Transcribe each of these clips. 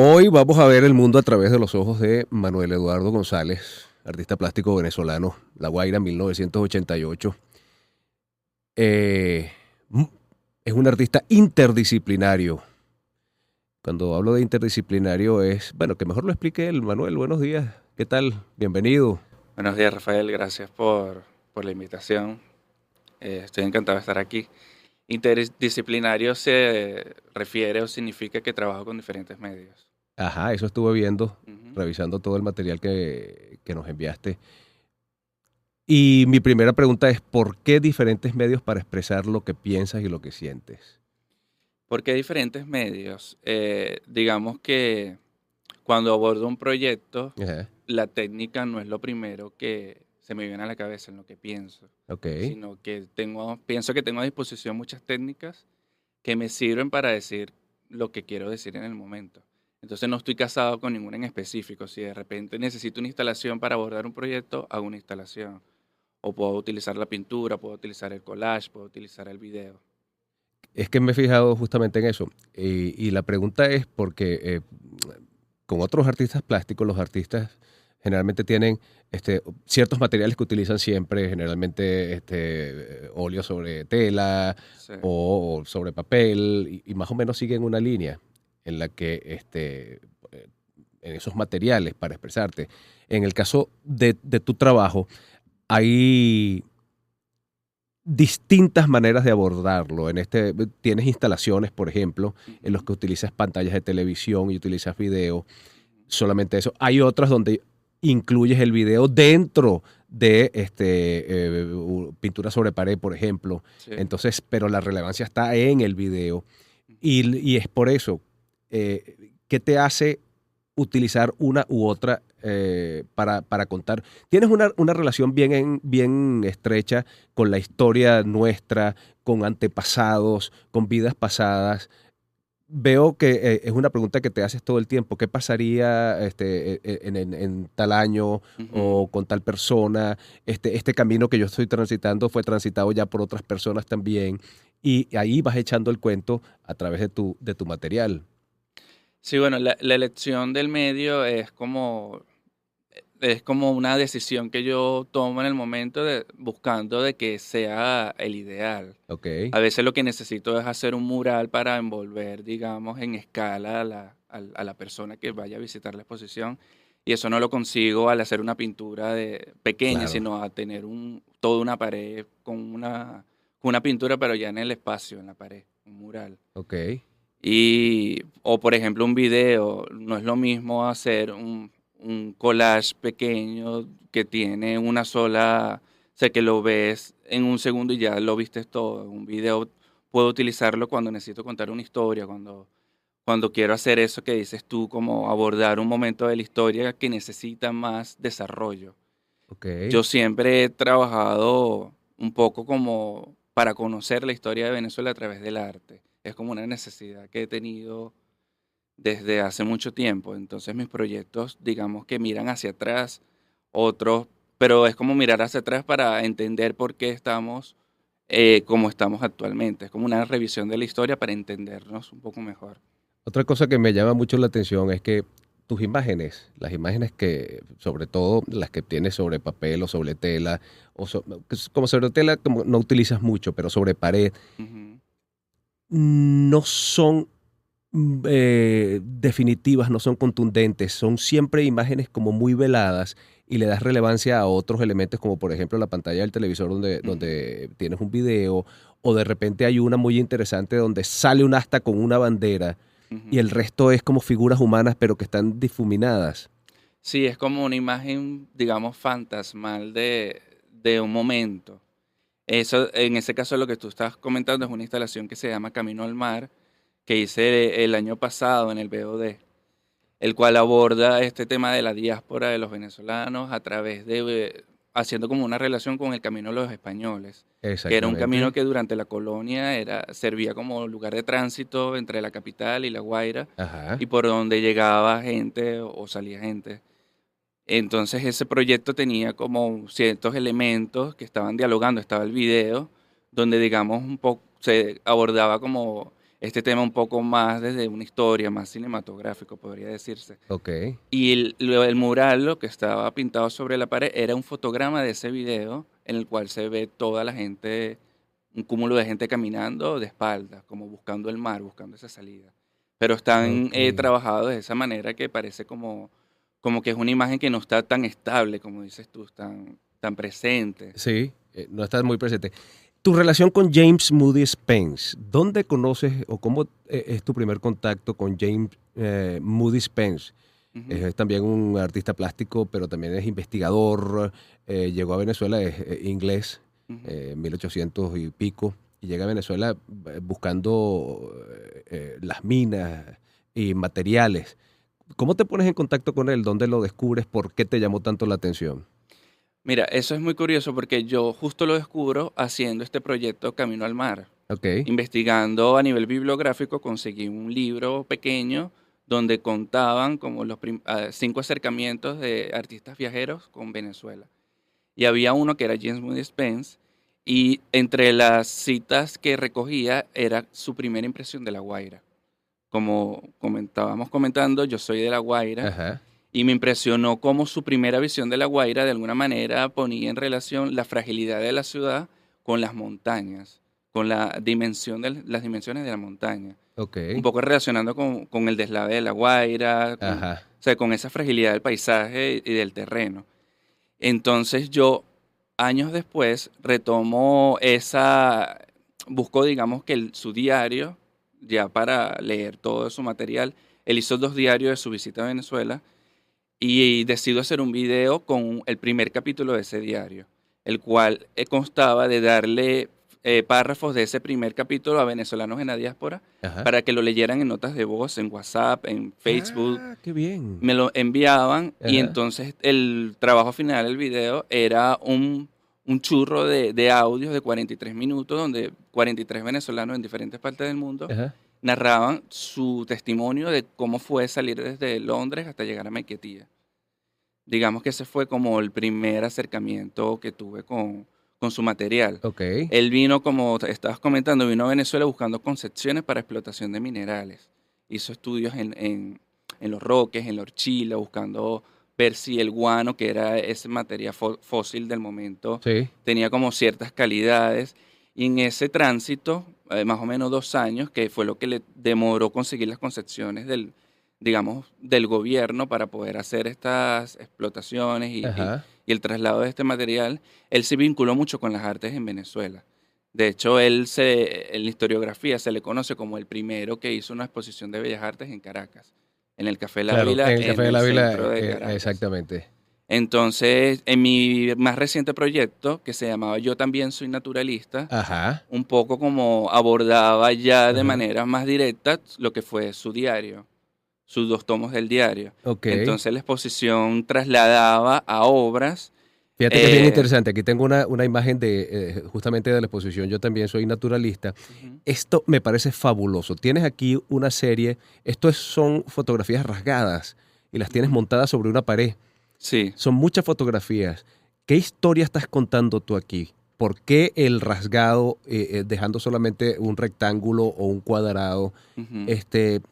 Hoy vamos a ver el mundo a través de los ojos de Manuel Eduardo González, artista plástico venezolano, La Guaira, 1988. Eh, m- es un artista interdisciplinario. Cuando hablo de interdisciplinario es, bueno, que mejor lo explique él. Manuel, buenos días. ¿Qué tal? Bienvenido. Buenos días, Rafael. Gracias por la invitación. Estoy encantado de estar aquí. Interdisciplinario se refiere o significa que trabajo con diferentes medios. Ajá, eso estuve viendo, Ujú. revisando todo el material que nos enviaste. Y mi primera pregunta es, ¿por qué diferentes medios para expresar lo que piensas y lo que sientes? ¿Por qué diferentes medios? Digamos que cuando abordo un proyecto, Ajá, la técnica no es lo primero que se me viene a la cabeza en lo que pienso, ok. sino que pienso que tengo a disposición muchas técnicas que me sirven para decir lo que quiero decir en el momento. Entonces no estoy casado con ninguna en específico. Si de repente necesito una instalación para abordar un proyecto, hago una instalación. O puedo utilizar la pintura, puedo utilizar el collage, puedo utilizar el video. Es que me he fijado justamente en eso. Y la pregunta es porque con otros artistas plásticos, los artistas generalmente tienen ciertos materiales que utilizan siempre, generalmente óleo sobre tela Sí. o sobre papel, y más o menos siguen una línea en la que eh, en esos materiales para expresarte. En el caso de tu trabajo, hay distintas maneras de abordarlo. Tienes instalaciones, por ejemplo, en los Ujú, que utilizas pantallas de televisión y utilizas video, ujú. solamente eso. Hay otras donde incluyes el video dentro de pintura sobre pared, por ejemplo. Sí. Entonces, pero la relevancia está en el video. Ujú. Y es por eso, ¿qué te hace utilizar una u otra para contar? Tienes una relación bien estrecha con la historia nuestra, con antepasados, con vidas pasadas. Veo que es una pregunta que te haces todo el tiempo. ¿Qué pasaría en tal año Ujú. o con tal persona? Este camino que yo estoy transitando fue transitado ya por otras personas también. Y ahí vas echando el cuento a través de tu material. Sí, bueno, la elección del medio es como una decisión que yo tomo en el momento buscando de que sea el ideal. ¿Ok? A veces lo que necesito es hacer un mural para envolver, digamos, en escala a la persona que vaya a visitar la exposición. Y eso no lo consigo al hacer una pintura pequeña, Claro. sino a tener toda una pared con una pintura, pero ya en el espacio, en la pared, un mural. Ok. O por ejemplo, un video, no es lo mismo hacer un collage pequeño que tiene una sola, o sea, que lo ves en un segundo y ya lo viste todo. Un video puedo utilizarlo cuando necesito contar una historia, cuando quiero hacer eso que dices tú, como abordar un momento de la historia que necesita más desarrollo. Ok. Yo siempre he trabajado un poco como para conocer la historia de Venezuela a través del arte. Es como una necesidad que he tenido desde hace mucho tiempo. Entonces mis proyectos, digamos que miran hacia atrás, otros, pero es como mirar hacia atrás para entender por qué estamos como estamos actualmente. Es como una revisión de la historia para entendernos un poco mejor. Otra cosa que me llama mucho la atención es que tus imágenes, las imágenes que, sobre todo las que tienes sobre papel o sobre tela, como sobre tela como no utilizas mucho, pero sobre pared, Ujú. no son definitivas, no son contundentes, son siempre imágenes como muy veladas y le das relevancia a otros elementos como por ejemplo la pantalla del televisor Ujú. donde tienes un video o de repente hay una muy interesante donde sale un asta con una bandera y Ujú. el resto es como figuras humanas pero que están difuminadas. Sí, es como una imagen, digamos, fantasmal de un momento. Eso, en ese caso, lo que tú estás comentando es una instalación que se llama Camino al Mar, que hice el año pasado en el BOD, el cual aborda este tema de la diáspora de los venezolanos a través haciendo como una relación con el camino de los españoles, que era un camino Exactamente. que durante la colonia servía como lugar de tránsito entre la capital y La Guaira, Ajá. y por donde llegaba gente o salía gente. Entonces ese proyecto tenía como ciertos elementos que estaban dialogando, estaba el video, donde digamos un poco se abordaba como este tema un poco más desde una historia, más cinematográfico, podría decirse. Ok. Y el mural, lo que estaba pintado sobre la pared, era un fotograma de ese video en el cual se ve toda la gente, un cúmulo de gente caminando de espaldas, como buscando el mar, buscando esa salida. Pero están Ok. trabajados de esa manera que parece como que es una imagen que no está tan estable, como dices tú, tan presente. Sí, no estás muy presente. Tu relación con James Moody Spence, ¿dónde conoces o cómo es tu primer contacto con James Moody Spence? Ujú, Es también un artista plástico, pero también es investigador. Llegó a Venezuela, es inglés, ujú. 1800 y pico, y llega a Venezuela buscando las minas y materiales. ¿Cómo te pones en contacto con él? ¿Dónde lo descubres? ¿Por qué te llamó tanto la atención? Mira, eso es muy curioso porque yo justo lo descubro haciendo este proyecto Camino al Mar. Ok. Investigando a nivel bibliográfico, conseguí un libro pequeño donde contaban como los 5 acercamientos de artistas viajeros con Venezuela. Y había uno que era James Moody Spence, y entre las citas que recogía era su primera impresión de La Guaira. Como comentábamos comentando, yo soy de La Guaira Ajá. y me impresionó cómo su primera visión de La Guaira de alguna manera ponía en relación la fragilidad de la ciudad con las montañas, con las dimensiones de la montaña. Ok. Un poco relacionando con el deslave de La Guaira, o Ajá. sea, con esa fragilidad del paisaje y del terreno. Entonces yo, años después, busco, digamos, que su diario, ya para leer todo su material. Él hizo 2 diarios de su visita a Venezuela y decido hacer un video con el primer capítulo de ese diario, el cual constaba de darle párrafos de ese primer capítulo a venezolanos en la diáspora Ajá. para que lo leyeran en notas de voz, en WhatsApp, en Facebook. Ah, qué bien. Me lo enviaban y Ajá. entonces el trabajo final del video era un churro de audios de 43 minutos donde 43 venezolanos en diferentes partes del mundo Ajá. narraban su testimonio de cómo fue salir desde Londres hasta llegar a Maiquetía. Digamos que ese fue como el primer acercamiento que tuve con su material. Ok. Él vino, como estabas comentando, vino a Venezuela buscando concepciones para explotación de minerales. Hizo estudios en Los Roques, en la Orchila, buscando ver si el guano, que era esa materia fósil del momento, Sí. tenía como ciertas calidades. Y en ese tránsito, más o menos 2 años, que fue lo que le demoró conseguir las concepciones digamos, del gobierno para poder hacer estas explotaciones Ajá. y el traslado de este material, él se vinculó mucho con las artes en Venezuela. De hecho, en la historiografía se le conoce como el primero que hizo una exposición de bellas artes en Caracas, en el Café La Claro, Ávila, en el Café en de el la Vila, centro de Caracas. exactamente. Entonces, en mi más reciente proyecto, que se llamaba Yo también soy naturalista, Ajá. un poco como abordaba ya de Ajá. manera más directa lo que fue su diario, sus 2 tomos del diario. Ok. Entonces la exposición trasladaba a obras. Fíjate que es bien eh, interesante. Aquí tengo una imagen de justamente de la exposición. Yo también soy naturalista. Ujú. Esto me parece fabuloso. Tienes aquí una serie. Son fotografías rasgadas y las tienes Ujú. montadas sobre una pared. Sí, Son muchas fotografías. ¿Qué historia estás contando tú aquí? ¿Por qué el rasgado, dejando solamente un rectángulo o un cuadrado? ujú.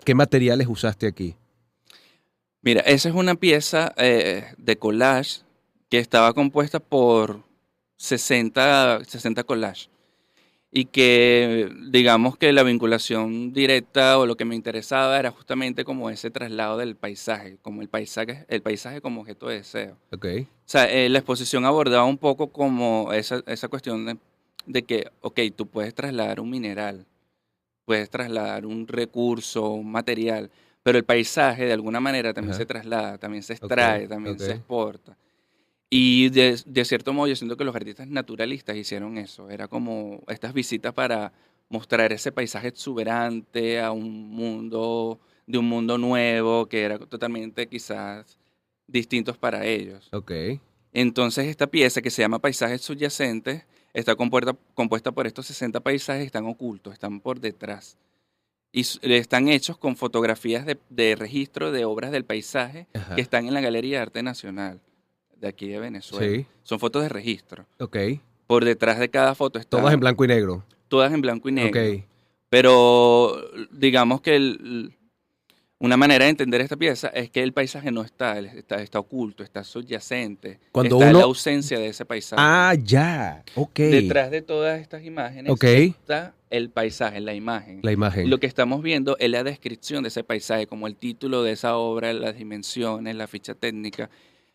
¿Qué materiales usaste aquí? Mira, esa es una pieza de collage que estaba compuesta por 60 collages. Y que digamos que la vinculación directa o lo que me interesaba era justamente como ese traslado del paisaje, como el paisaje como objeto de deseo. Ok. O sea, la exposición abordaba un poco como esa cuestión de que, ok, tú puedes trasladar un mineral, puedes trasladar un recurso, un material, pero el paisaje de alguna manera también se Ajá. traslada, también se Ok. extrae, también Ok. se exporta. Y de cierto modo yo siento que los artistas naturalistas hicieron eso. Era como estas visitas para mostrar ese paisaje exuberante de un mundo nuevo, que era totalmente quizás distintos para ellos. Ok. Entonces esta pieza que se llama Paisajes Subyacentes está compuesta por estos 60 paisajes que están ocultos, están por detrás. Y están hechos con fotografías de registro de obras del paisaje que Ajá. están en la Galería de Arte Nacional de aquí de Venezuela. Sí. Son fotos de registro. Ok. Por detrás de cada foto Todas en están blanco y negro. todas en blanco y Ok. negro. Pero digamos que una manera de entender esta pieza es que el paisaje no está, está oculto, está subyacente, Cuando está la uno... ausencia de ese paisaje. Ah, ya, ok, Detrás de todas estas imágenes ok, está el paisaje, la imagen. la Y imagen. lo que estamos viendo es la descripción de ese paisaje, como el título de esa obra, las dimensiones, la ficha técnica.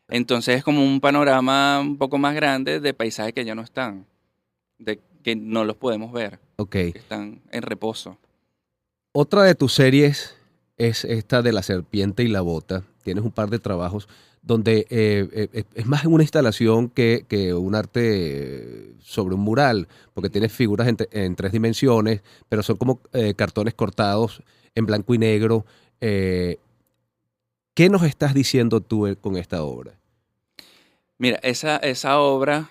Entonces es como un panorama un poco más grande de paisajes que ya no están, de que no los podemos ver, Ok. que están en reposo. Otra de tus series es esta de La Serpiente y la Bota. Tienes un par de trabajos donde es más una instalación que un arte sobre un mural, porque tienes figuras en 3 dimensiones, pero son como cartones cortados en blanco y negro. Eh, ¿Qué nos estás diciendo tú con esta obra? Mira, esa obra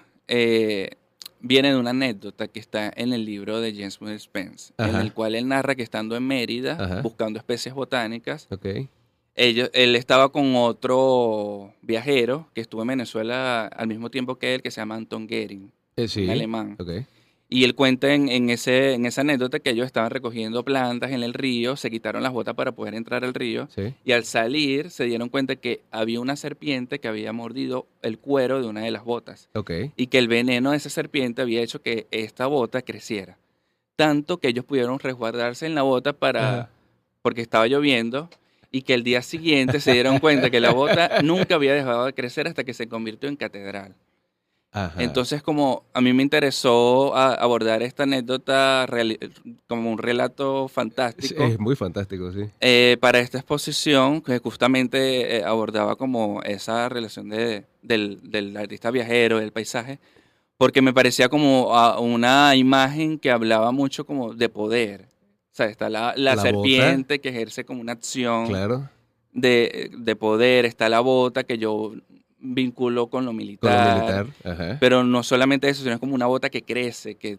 viene de una anécdota que está en el libro de James Will Spence, en el Ajá, cual él narra que estando en Mérida, ajá, buscando especies botánicas, ok. él estaba con otro viajero que estuvo en Venezuela al mismo tiempo que él, que se llama Anton Gehring, un Sí, alemán. ok, Y él cuenta en esa anécdota que ellos estaban recogiendo plantas en el río, se quitaron las botas para poder entrar al río, sí, y al salir se dieron cuenta que había una serpiente que había mordido el cuero de una de las botas, ok. y que el veneno de esa serpiente había hecho que esta bota creciera. Tanto que ellos pudieron resguardarse en la bota Ajá. porque estaba lloviendo, y que el día siguiente se dieron cuenta que la bota nunca había dejado de crecer hasta que se convirtió en catedral. Ajá. Entonces, como a mí me interesó abordar esta anécdota como un relato fantástico Es muy fantástico, sí. para esta exposición, que justamente abordaba como esa relación del artista viajero, del paisaje, porque me parecía como una imagen que hablaba mucho como de poder. O sea, está la La bota, serpiente que ejerce como una acción claro, de poder, está la bota que yo vinculo con lo con lo militar, militar, ajá. pero no solamente eso, sino es como una bota que crece, que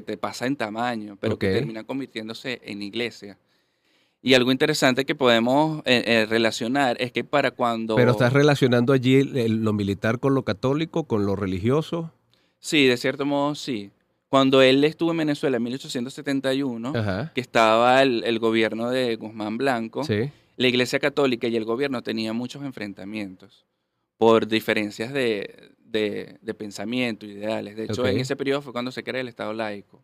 te pasa en tamaño, pero Ok. que termina convirtiéndose en iglesia. Y algo interesante que podemos relacionar es que para Pero estás cuando, relacionando allí lo militar con lo católico, con lo religioso. sí, de cierto modo sí, cuando él estuvo en Venezuela en 1871, Ajá. que estaba el gobierno de Guzmán Blanco, Sí. la Iglesia Católica y el gobierno tenían muchos enfrentamientos por diferencias de pensamiento, ideales. De hecho, en Ok. ese periodo fue cuando se crea el Estado laico.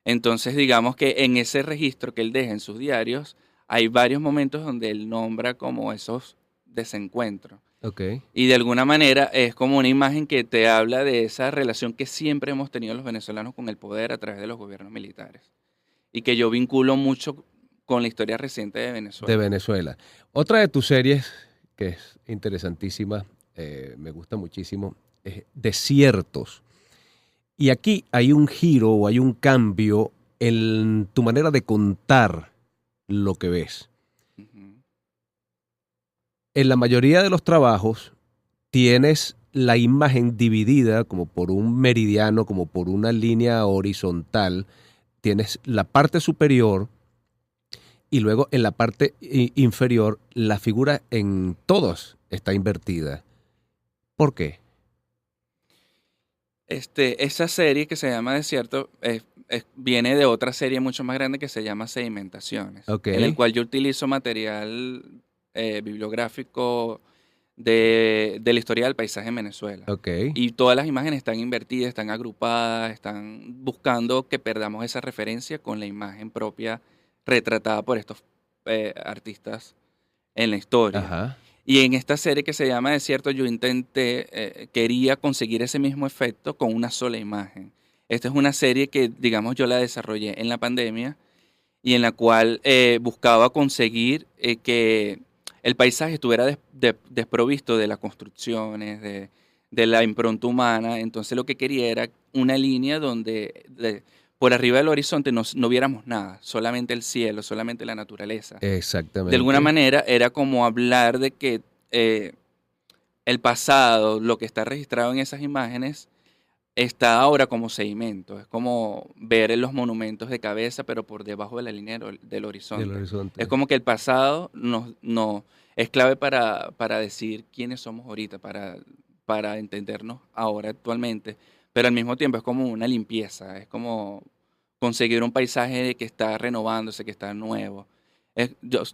Entonces, digamos que en ese registro que él deja en sus diarios, hay varios momentos donde él nombra como esos desencuentros. Ok. Y de alguna manera es como una imagen que te habla de esa relación que siempre hemos tenido los venezolanos con el poder a través de los gobiernos militares. Y que yo vinculo mucho con la historia reciente de De Venezuela. Venezuela. Otra de tus series que es interesantísima, me gusta muchísimo, es Desiertos. Y aquí hay un giro o hay un cambio en tu manera de contar lo que ves. Ujú. En la mayoría de los trabajos tienes la imagen dividida como por un meridiano, como por una línea horizontal. Tienes la parte superior y luego en la parte inferior la figura en todos está invertida. ¿Por qué? Esa serie que se llama Desierto viene de otra serie mucho más grande que se llama Sedimentaciones, Ok, en el cual yo utilizo material bibliográfico de la historia del paisaje en Venezuela. ok, Y todas las imágenes están invertidas, están agrupadas, están buscando que perdamos esa referencia con la imagen propia retratada por estos artistas en la historia. ajá, Y en esta serie que se llama Desierto, yo quería conseguir ese mismo efecto con una sola imagen. Esta es una serie que, digamos, yo la desarrollé en la pandemia y en la cual buscaba conseguir que el paisaje estuviera desprovisto de las construcciones, de la impronta humana. Entonces lo que quería era una línea donde por arriba del horizonte no viéramos nada, solamente el cielo, solamente la naturaleza. De alguna exactamente. manera era como hablar de que eh, el pasado, lo que está registrado en esas imágenes, está ahora como sedimento. Es como ver los monumentos de cabeza, pero por debajo de la línea del Del horizonte. Es horizonte. como que el pasado es clave para decir quiénes somos ahorita, para entendernos ahora actualmente. Pero al mismo tiempo es como una limpieza, es conseguir un paisaje que está renovándose, que está nuevo.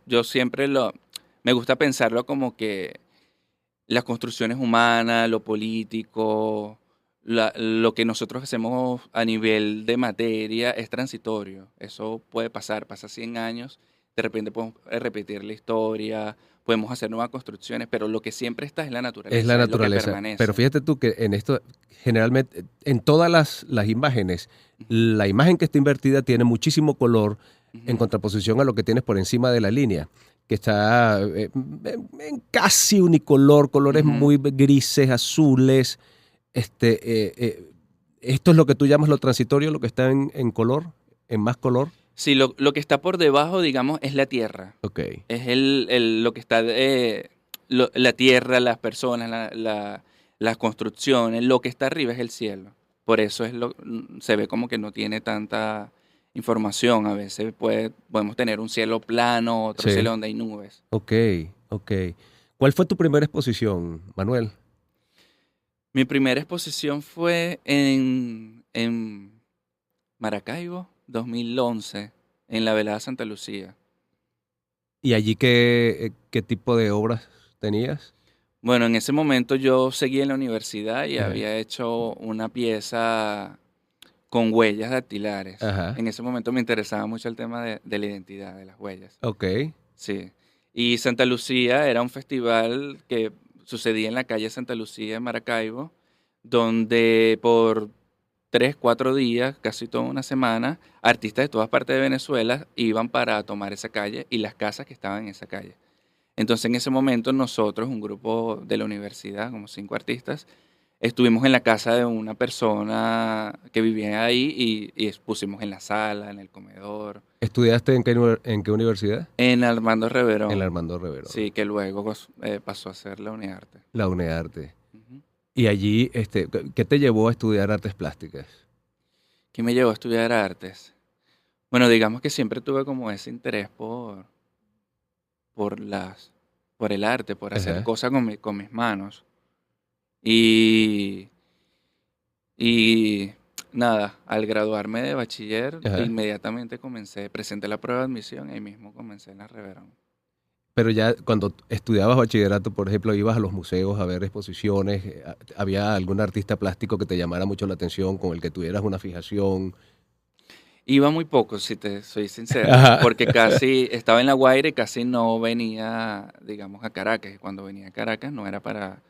Yo siempre me gusta pensarlo como que las construcciones humanas, lo político, lo que nosotros hacemos a nivel de materia es transitorio. Eso puede pasar, pasa 100 años, de repente podemos repetir la historia, podemos hacer nuevas construcciones, pero lo que siempre está es la Es la naturaleza, es lo que naturaleza. Pero permanece. fíjate tú que en esto, generalmente, en todas las imágenes, Ujú, la imagen que está invertida tiene muchísimo color en ujú, contraposición a lo que tienes por encima de la línea, que está en casi unicolor, colores ujú. muy grises, azules. Este, ¿Esto es lo que tú llamas lo transitorio, lo que está en color, en más color? Sí, lo que está por debajo, digamos, es la tierra. Ok. Es lo que está, la tierra, las personas, las construcciones. Lo que está arriba es el cielo. Por eso se ve como que no tiene tanta información. A veces podemos tener un cielo plano, otro Sí. cielo donde hay nubes. Ok, ok. ¿Cuál fue tu primera exposición, Manuel? Mi primera exposición fue en Maracaibo, 2011, en la Velada Santa Lucía. ¿Y allí qué tipo de obras tenías? Bueno, en ese momento yo seguía en la universidad y Ajá. había hecho una pieza con huellas dactilares. Ajá. En ese momento me interesaba mucho el tema de la identidad, de las huellas. Ok. Sí. Y Santa Lucía era un festival que sucedía en la calle Santa Lucía en Maracaibo, donde por 3, 4 días, casi toda una semana, artistas de todas partes de Venezuela iban para tomar esa calle y las casas que estaban en esa calle. Entonces en ese momento nosotros, un grupo de la universidad, como 5 artistas, estuvimos en la casa de una persona que vivía ahí y expusimos en la sala, en el comedor, ¿Estudiaste en qué universidad? en Armando En la Reverón. Armando Reverón, Sí, que luego pasó a ser la UNIARTE. la UNEARTE. Ujú. Y allí, ¿qué te llevó a estudiar artes plásticas? ¿Qué me llevó a estudiar artes? Bueno, digamos que siempre tuve como ese interés por las, por el arte, por hacer Ajá, cosas con mis manos. Y Y nada, al graduarme de bachiller, ajá. inmediatamente presenté la prueba de admisión y ahí mismo comencé en la Reverón. Pero ya cuando estudiabas bachillerato, por ejemplo, ibas a los museos a ver exposiciones, ¿había algún artista plástico que te llamara mucho la atención, con el que tuvieras una fijación? Iba muy poco, si te soy sincero, Ajá, porque casi estaba en La Guaira y casi no venía, digamos, a Caracas. Y cuando venía a Caracas no era para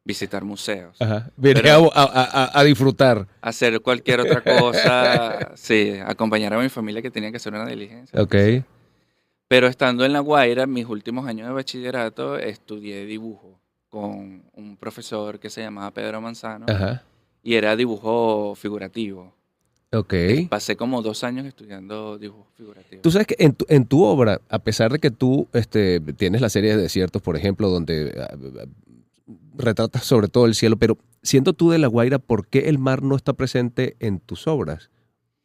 visitar museos, ajá. Vine pero a disfrutar. hacer cualquier otra cosa, sí, acompañar a mi familia que tenía que hacer una diligencia, lo que Ok. sea. Pero estando en La Guaira, mis últimos años de bachillerato, estudié dibujo con un profesor que se llamaba Pedro Manzano Ajá. y era dibujo figurativo. Ok. Pasé como 2 años estudiando dibujo figurativo. Tú sabes que en tu obra, a pesar de que tú tienes la serie de desiertos, por ejemplo, donde retratas sobre todo el cielo, pero siendo tú de La Guaira, ¿por qué el mar no está presente en tus obras?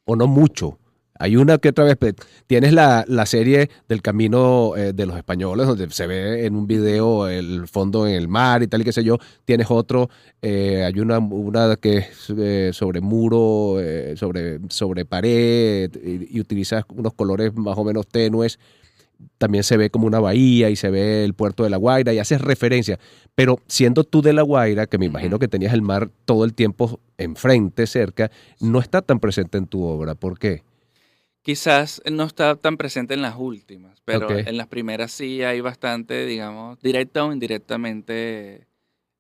O no mucho. Hay una que otra vez, tienes la serie del Camino de los Españoles, donde se ve en un Ujú. video el fondo en el mar y tal y qué sé yo. Tienes otro, hay una que es sobre muro, sobre pared, y utilizas unos colores más o menos tenues. También se ve como una bahía y se ve el puerto de La Guaira y haces referencia. Pero siendo tú de La Guaira, que me imagino Ujú. que tenías el mar todo el tiempo enfrente, cerca, no está tan presente en tu obra. ¿Por qué? Quizás no está tan presente en las últimas, Ok. pero en las primeras sí hay bastante, digamos, directa o indirectamente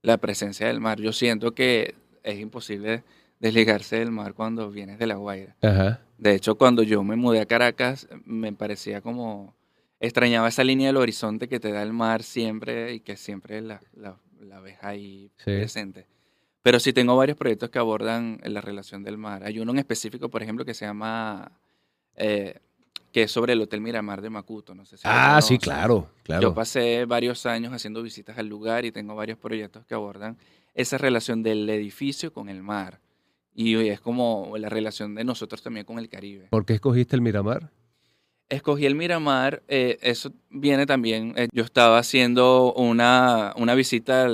la presencia del mar. Yo siento que es imposible desligarse del mar cuando vienes de La Guaira. Ajá. De hecho, cuando yo me mudé a Caracas, me parecía como, extrañaba esa línea del horizonte que te da el mar siempre y que siempre la ves ahí Sí. presente. Pero sí tengo varios proyectos que abordan la relación del mar. Hay uno en específico, por ejemplo, que se llama, eh, que es sobre el Hotel Miramar de Macuto, no sé si lo Ah, sí, conoces. claro, Yo claro. pasé varios años haciendo visitas al lugar y tengo varios proyectos que abordan esa relación del edificio con el mar. Y es como la relación de nosotros también con el Caribe. ¿Por qué escogiste el Miramar? Escogí el Miramar, eso viene también, yo estaba haciendo una visita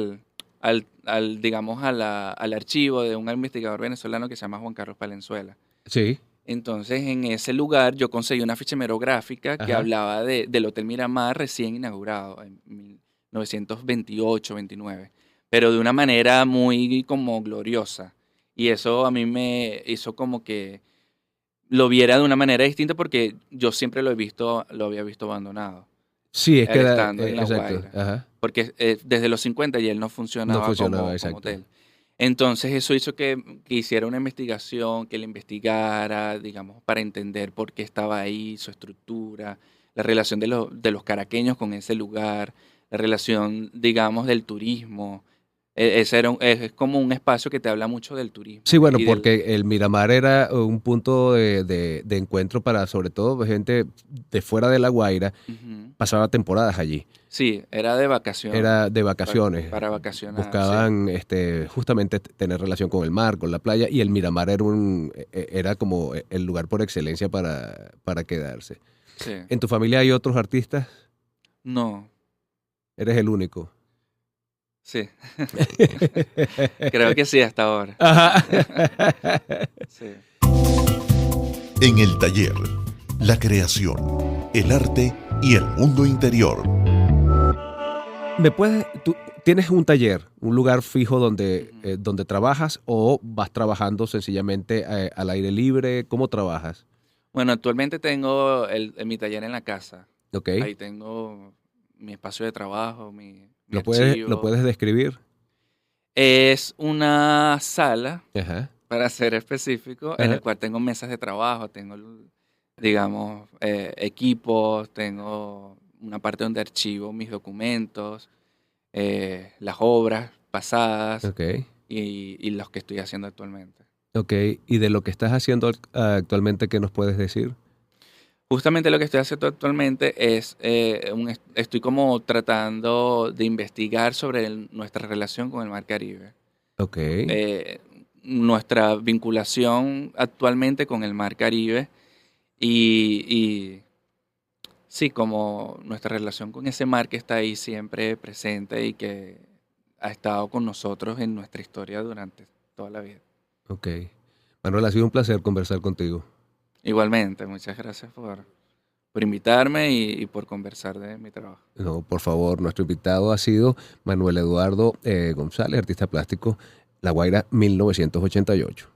digamos, al archivo de un investigador venezolano que se llama Juan Carlos Palenzuela. Sí. Entonces, en ese lugar yo conseguí una ficha hemerográfica que Ajá. hablaba del Hotel Miramar recién inaugurado en 1928, 29, pero de una manera muy como gloriosa. Y eso a mí me hizo como que lo viera de una manera distinta porque yo siempre lo había visto abandonado, Sí, es que él estando en La exacto. Guaira. Ajá. Porque desde los 50 ya él no No funcionaba funcionaba, como exacto. hotel. Entonces eso hizo que hiciera una investigación, que le investigara, digamos, para entender por qué estaba ahí, su estructura, la relación de los caraqueños con ese lugar, la relación, digamos, del turismo. Ese es como un espacio que te habla mucho del Sí, turismo bueno, y del... porque el Miramar era un punto de encuentro para sobre todo gente de fuera de La Guaira, Ujú. pasaba temporadas allí. Sí, era de vacación, Era de vacaciones. para vacacionar, sí. Buscaban justamente tener relación con el mar, con la playa, y el Miramar era era como el lugar por excelencia para quedarse. Sí. ¿En tu familia hay otros artistas? No, Eres el único. sí. Creo que sí hasta ahora. Ajá. Sí. En el taller, la creación, el arte y el mundo interior. ¿Tú tienes un taller, un lugar fijo Ujú. donde trabajas o vas trabajando sencillamente al aire libre? ¿Cómo trabajas? Bueno, actualmente tengo mi taller en la casa. ¿Ok? Ahí tengo mi espacio de trabajo, mi Lo archivo. puedes describir? Es una sala, Ajá. para ser específico, en Ajá. el cual tengo mesas de trabajo, tengo, digamos, equipos, tengo una parte donde archivo mis documentos, las obras pasadas Ok. y los que estoy haciendo actualmente. Ok. ¿Y de lo que estás haciendo actualmente, qué nos puedes decir? Justamente lo que estoy haciendo actualmente es, estoy como tratando de investigar sobre nuestra relación con el Mar Caribe. Ok. Eh, Nuestra vinculación actualmente con el Mar Caribe y sí, como nuestra relación con ese mar que está ahí siempre presente y que ha estado con nosotros en nuestra historia durante toda la vida. Ok. Manuel, ha sido un placer conversar contigo. Igualmente, muchas gracias por invitarme y por conversar de mi trabajo. No, por favor, nuestro invitado ha sido Manuel Eduardo González, artista plástico, La Guaira 1988.